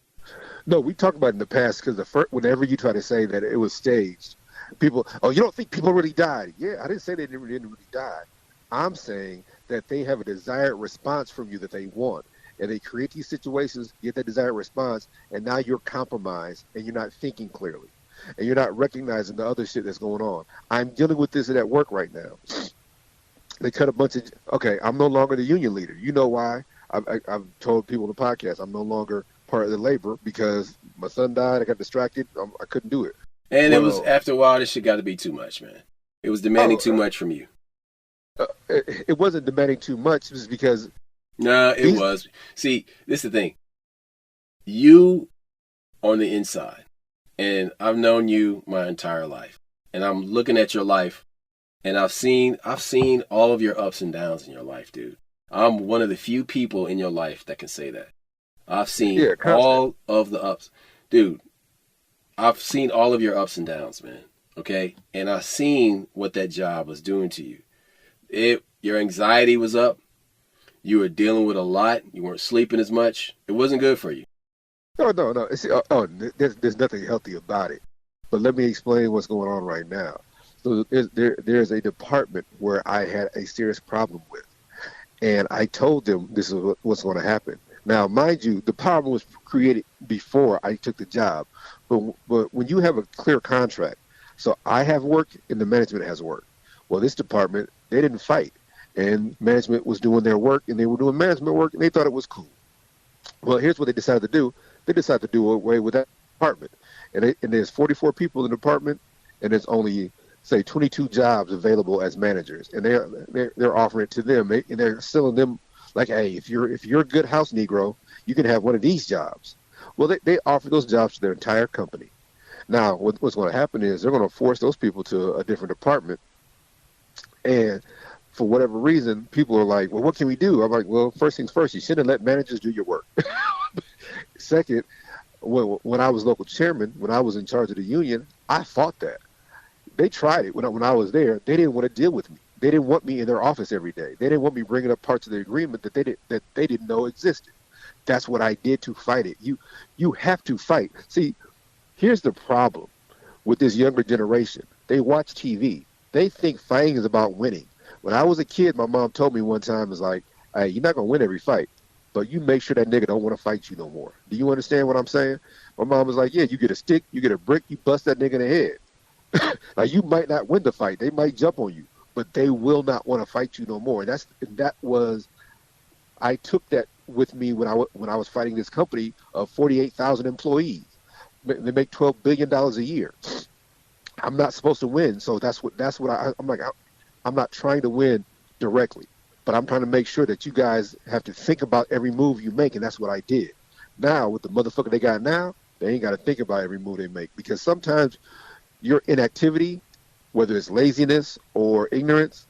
no, we talked about it in the past because whenever you try to say that it was staged, people, oh, you don't think people really died? Yeah, I didn't say they didn't really die. I'm saying that they have a desired response from you that they want. And they create these situations, get that desired response, and now you're compromised and you're not thinking clearly. And you're not recognizing the other shit that's going on. I'm dealing with this at work right now. They cut a bunch of, okay, I'm no longer the union leader. You know why? I've told people in the podcast I'm no longer part of the labor because my son died. I got distracted. I couldn't do it. And it was Well, after a while, this shit got to be too much, man. It was demanding oh, too much from you. it wasn't demanding too much. It was because No, it these, was. See, this is the thing. You on the inside, and I've known you my entire life, and I'm looking at your life, and I've seen all of your ups and downs in your life, dude. I'm one of the few people in your life that can say that. I've seen yeah, constant. all of the ups, dude. I've seen all of your ups and downs, man. Okay, and I've seen what that job was doing to you. Your anxiety was up. You were dealing with a lot. You weren't sleeping as much. It wasn't good for you. No, no, no. There's nothing healthy about it. But let me explain what's going on right now. So there's a department where I had a serious problem with. And I told them this is what's going to happen. Now, mind you, the problem was created before I took the job. But when you have a clear contract, so I have work and the management has work. Well, this department, they didn't fight. And management was doing their work and they were doing management work and they thought it was cool. Well, here's what they decided to do. They decided to do away with that department. And there's 44 people in the department and there's only say 22 jobs available as managers, and they're offering it to them, and they're selling them like, hey, if you're a good house Negro, you can have one of these jobs. Well, they offer those jobs to their entire company. Now, what's going to happen is they're going to force those people to a different department, and for whatever reason, people are like, well, what can we do? I'm like, well, first things first, you shouldn't let managers do your work. Second, when I was local chairman, when I was in charge of the union, I fought that. They tried it when I was there. They didn't want to deal with me. They didn't want me in their office every day. They didn't want me bringing up parts of the agreement that they didn't know existed. That's what I did to fight it. You have to fight. See, here's the problem with this younger generation. They watch TV. They think fighting is about winning. When I was a kid, my mom told me one time, is like, hey, you're not gonna win every fight, but you make sure that nigga don't want to fight you no more. Do you understand what I'm saying? My mom was like, yeah, you get a stick, you get a brick, you bust that nigga in the head. Like, you might not win the fight. They might jump on you, but they will not want to fight you no more. I took that with me when I was fighting this company of 48,000 employees. They make $12 billion a year. I'm not supposed to win, so that's what I'm like. I'm not trying to win directly, but I'm trying to make sure that you guys have to think about every move you make, and that's what I did. Now, with the motherfucker they got now, they ain't got to think about every move they make, because sometimes your inactivity, whether it's laziness or ignorance,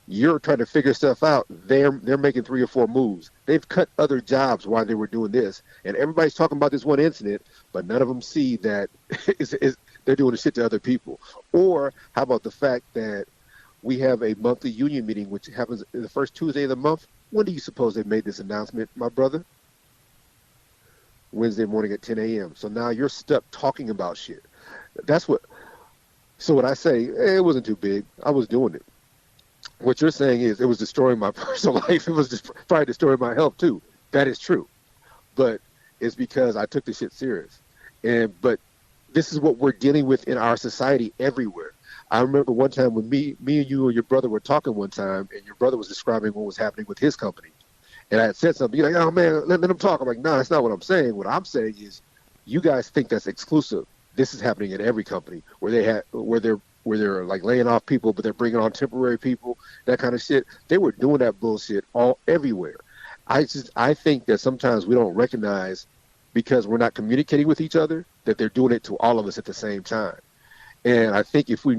you're trying to figure stuff out. They're making 3 or 4 moves. They've cut other jobs while they were doing this, and everybody's talking about this one incident, but none of them see that they're doing the shit to other people. Or how about the fact that we have a monthly union meeting, which happens the first Tuesday of the month? When do you suppose they made this announcement, my brother? Wednesday morning at 10 a.m. So now you're stuck talking about shit. So when I say, it wasn't too big, I was doing it. What you're saying is it was destroying my personal life. It was just probably destroying my health too. That is true. But it's because I took this shit serious. But this is what we're dealing with in our society everywhere. I remember one time when me and you and your brother were talking one time, and your brother was describing what was happening with his company. And I had said something. You're like, oh, man, let him talk. I'm like, no, that's not what I'm saying. What I'm saying is you guys think that's exclusive. This is happening at every company where where they're like laying off people, but they're bringing on temporary people, that kind of shit. They were doing that bullshit everywhere. I think that sometimes we don't recognize, because we're not communicating with each other, that they're doing it to all of us at the same time. And I think if we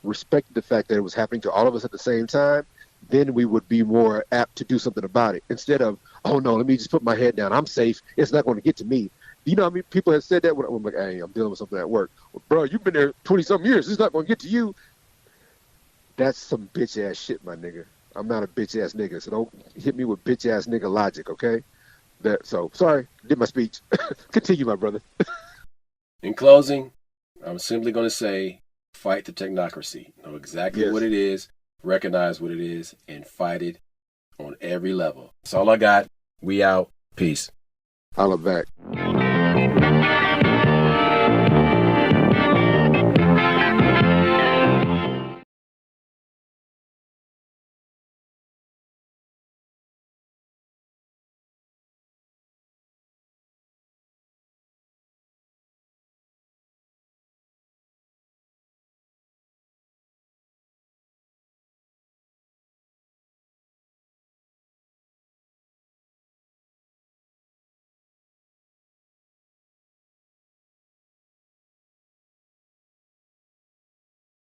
respected the fact that it was happening to all of us at the same time, then we would be more apt to do something about it, instead of, oh no, let me just put my head down. I'm safe. It's not going to get to me. You know how many people have said that when I'm like, hey, I'm dealing with something at work. Well, bro, you've been there 20-something years. It's not going to get to you. That's some bitch-ass shit, my nigga. I'm not a bitch-ass nigga, so don't hit me with bitch-ass nigga logic, okay? Sorry, did my speech. Continue, my brother. In closing, I'm simply going to say, fight the technocracy. Know exactly what it is, recognize what it is, and fight it on every level. That's all I got. We out. Peace. Holla back.